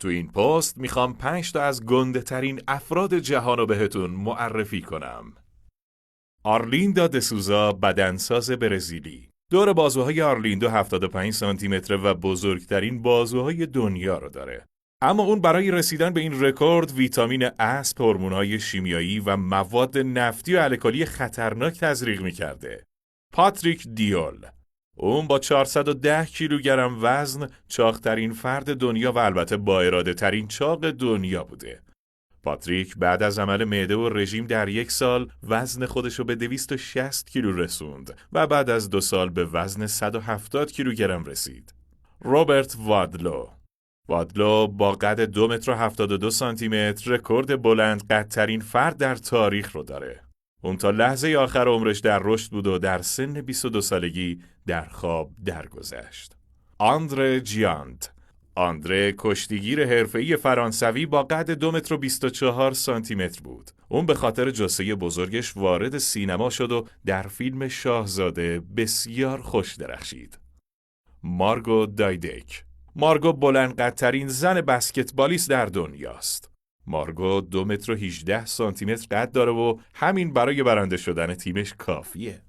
تو این پست میخوام 5 تا از گنده ترین افراد جهان رو بهتون معرفی کنم. آرلیندو دسوزا، بدنساز برزیلی. دور بازوهای آرلیندو 75 سانتی متر و بزرگترین بازوهای دنیا رو داره. اما اون برای رسیدن به این رکورد ویتامین اسب، هورمون‌های شیمیایی و مواد نفتی و الکلی خطرناک تزریق می‌کرده. پاتریک دیول. اون با 410 کیلوگرم وزن چاق‌ترین فرد دنیا و البته با اراده ترین چاق دنیا بوده. پاتریک بعد از عمل معده و رژیم در 1 سال وزن خودشو به 260 کیلو رسوند و بعد از 2 سال به وزن 170 کیلوگرم رسید. روبرت وادلو با قد 2 متر و 72 سانتی متر رکورد بلند قدترین فرد در تاریخ رو داره. اون تا لحظه آخر عمرش در رشد بود و در سن 22 سالگی در خواب درگذشت. آندره جیانت. آندره کشتیگیر حرفه‌ای فرانسوی با قد 2 متر و 24 سانتی متر بود. اون به خاطر جثه بزرگش وارد سینما شد و در فیلم شاهزاده بسیار خوش درخشید. مارگو دایدک. مارگو بلندقدترین زن بسکتبالیست در دنیاست. مارگو 2 متر و 18 سانتی متر قد داره و همین برای برنده شدن تیمش کافیه.